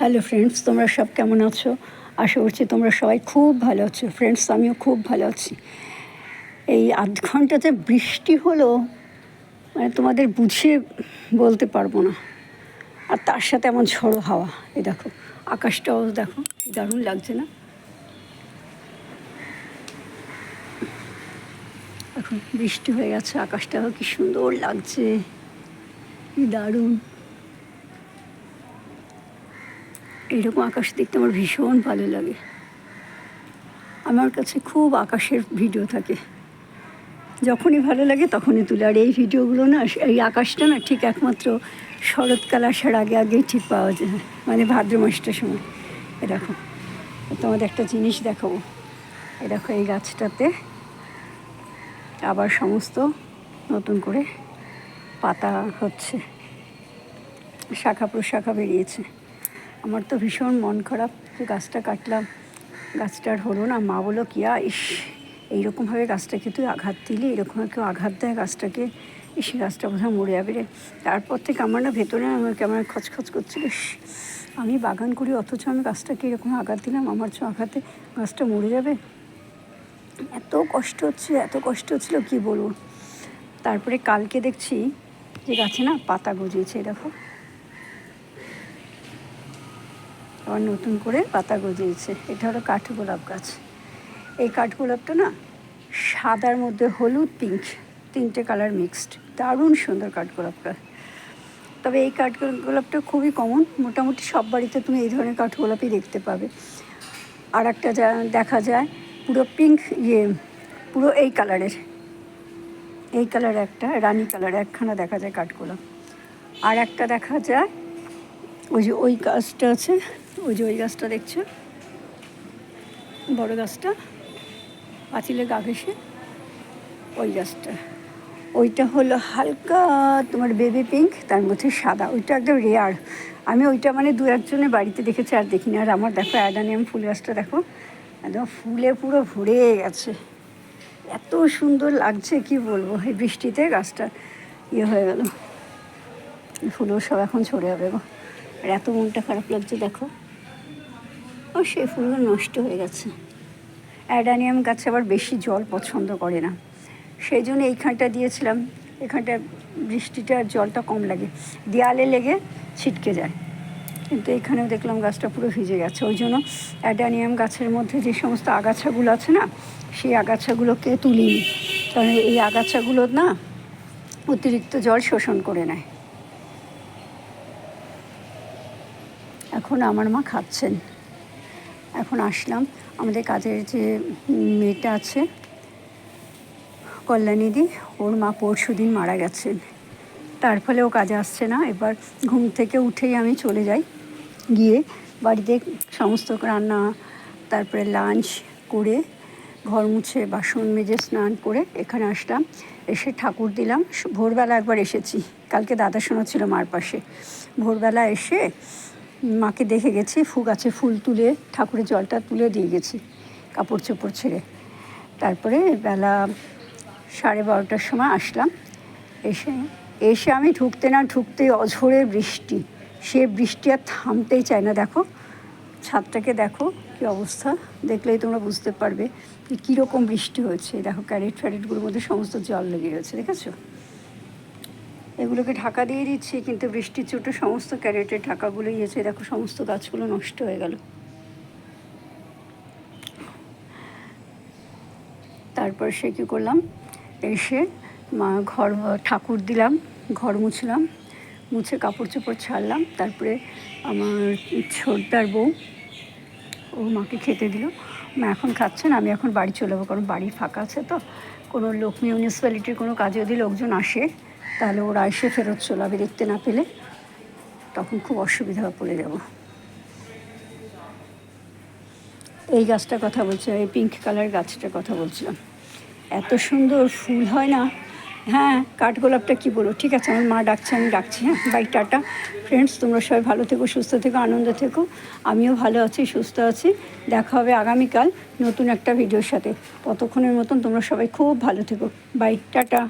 Hello friends, তোমরা সব কেমন আছো? আশা করছি তোমরা সবাই খুব ভালো আছো। ফ্রেন্ডস, আমিও খুব ভালো আছি। এই আধ ঘন্টাতে বৃষ্টি হলো, মানে তোমাদের বুঝিয়ে বলতে পারবো না। আর তার সাথে এমন ঝড়ো হাওয়া। এই দেখো, আকাশটাও দেখো, দারুণ লাগছে না? এখন বৃষ্টি হয়ে গেছে, আকাশটাও কি সুন্দর লাগছে, কি দারুণ। এইরকম আকাশ দেখতে আমার ভীষণ ভালো লাগে। আমার কাছে খুব আকাশের ভিডিও থাকে, যখনই ভালো লাগে তখনই তুলে। আর এই ভিডিওগুলো না, এই আকাশটা না ঠিক একমাত্র শরৎকাল আসার আগে আগেই ঠিক পাওয়া যায়, মানে ভাদ্র মাসটার সময়। এ দেখো, তোমাদের একটা জিনিস দেখাবো। এ দেখো, এই গাছটাতে আবার সমস্ত নতুন করে পাতা হচ্ছে, শাখা প্রশাখা বেরিয়েছে। আমার তো ভীষণ মন খারাপ যে গাছটা কাটলাম, গাছটার হলো না। মা বলো, কিয়া ইস, এইরকমভাবে গাছটাকে তুই আঘাত দিলি, এরকম কেউ আঘাত দেয় গাছটাকে, সে গাছটা বোধহয় মরে যাবে রে। তারপর থেকে আমার না ভেতরে আমাকে আমার খচখচ করছিল, আমি বাগান করি অথচ আমি গাছটাকে এরকম আঘাত দিলাম, আমার আঘাতে গাছটা মরে যাবে। এত কষ্ট হচ্ছে, এত কষ্ট হচ্ছিল কি বলবো। তারপরে কালকে দেখছি যে গাছে না পাতা গজিয়েছে, দেখো আবার নতুন করে পাতা গজিয়েছে। এটা হলো কাঠগোলাপ গাছ। এই কাঠগোলাপটা না সাদার মধ্যে হলুদ পিঙ্ক তিনটে কালার মিক্সড, দারুণ সুন্দর কাঠগোলাপটা। তবে এই কাঠগোলাপটা খুবই কমন, মোটামুটি সব বাড়িতে তুমি এই ধরনের কাঠগোলাপই দেখতে পাবে। আর একটা যা দেখা যায় পুরো পিঙ্ক, পুরো এই কালারের, এই কালার একটা রানি কালার একখানা দেখা যায় কাঠগোলাপ। আর একটা দেখা যায় ওই যে ওই গাছটা আছে, ওই যে ওই গাছটা দেখছো, বড় গাছটা পাঁচিলে গা ঘেঁষে, ওই গাছটা, ওইটা হলো হালকা তোমার বেবি পিঙ্ক, তার মধ্যে সাদা। ওইটা একদম রেয়ার, আমি ওইটা মানে দু একজনের বাড়িতে দেখেছি, আর দেখিনি। আর আমার দেখো অ্যাডানিয়াম ফুল গাছটা দেখো, একদম ফুলে পুরো ভরে গেছে, এত সুন্দর লাগছে কি বলবো। এই বৃষ্টিতে গাছটা হয়ে গেল, ফুলও সব এখন ঝরে যাবে গো। আর এত মনটা খারাপ লাগছে দেখো, ও সেই ফুলগুলো নষ্ট হয়ে গেছে। অ্যাডানিয়াম গাছ আবার বেশি জল পছন্দ করে না, সেই জন্য এইখানটা দিয়েছিলাম। এখানটা বৃষ্টিটার জলটা কম লাগে, দেয়ালে লেগে ছিটকে যায়, কিন্তু এখানেও দেখলাম গাছটা পুরো ভিজে গেছে। ওই জন্য অ্যাডানিয়াম গাছের মধ্যে যে সমস্ত আগাছাগুলো আছে না, সেই আগাছাগুলোকে তুলিনি, কারণ এই আগাছাগুলো না অতিরিক্ত জল শোষণ করে নেয়। এখন আমার মা খাচ্ছেন। এখন আসলাম, আমাদের কাজের যে মেয়েটা আছে কল্যাণীদি, ওর মা পরশু দিন মারা গেছেন, তার ফলে ও কাজে আসছে না। এবার ঘুম থেকে উঠেই আমি চলে যাই, গিয়ে বাড়িতে সমস্ত রান্না, তারপরে লাঞ্চ করে, ঘর মুছে বাসন মেজে স্নান করে এখানে আসলাম। এসে ঠাকুর দিলাম। ভোরবেলা একবার এসেছি, কালকে দাদা শোনা ছিল মার পাশে। ভোরবেলা এসে মাকে দেখে গেছি, গাছে ফুল তুলে ঠাকুরের জলটা তুলে দিয়ে গেছি, কাপড় চোপড় ছেড়ে। তারপরে বেলা 12:30টার সময় আসলাম। এসে আমি ঢুকতে না ঢুকতেই অঝোরে বৃষ্টি, সে বৃষ্টি আর থামতেই চায় না। দেখো ছাদটাকে, দেখো কী অবস্থা, দেখলেই তোমরা বুঝতে পারবে যে কীরকম বৃষ্টি হয়েছে। দেখো ক্যারেট ফ্যারেটগুলোর মধ্যে সমস্ত জল লেগে রয়েছে, দেখেছো? এগুলোকে ঢাকা দিয়ে দিচ্ছি, কিন্তু বৃষ্টির চোটে সমস্ত ক্যারেটের ঢাকাগুলো ইয়েছে। দেখো সমস্ত গাছগুলো নষ্ট হয়ে গেল। তারপর সে কী করলাম, এসে ঘর ঠাকুর দিলাম, ঘর মুছলাম, মুছে কাপড় চোপড় ছাড়লাম। তারপরে আমার ছোটদার বউ, ও মাকে খেতে দিল। মা এখন খাচ্ছেন, আমি এখন বাড়ি চলে যাবো, কারণ বাড়ি ফাঁকা আছে তো। কোনো লোক মিউনিসিপ্যালিটির কোনো কাজে যদি লোকজন আসে, তাহলে ওরা এসে ফেরত চলে যাবে, দেখতে না পেলে তখন খুব অসুবিধা পড়ে যাব। এই গাছটার কথা বলছিলাম, এই পিঙ্ক কালার গাছটার কথা বলছিলাম, এত সুন্দর ফুল হয় না। হ্যাঁ, কাঠগোলাপটা কী বলো। ঠিক আছে, আমার মা ডাকছে, আমি ডাকছি। হ্যাঁ, বাই, টাটা। ফ্রেন্ডস, তোমরা সবাই ভালো থেকো, সুস্থ থেকো, আনন্দ থেকো। আমিও ভালো আছি, সুস্থ আছি। দেখা হবে আগামীকাল নতুন একটা ভিডিওর সাথে। ততক্ষণের মতন তোমরা সবাই খুব ভালো থেকো। Bye, tata.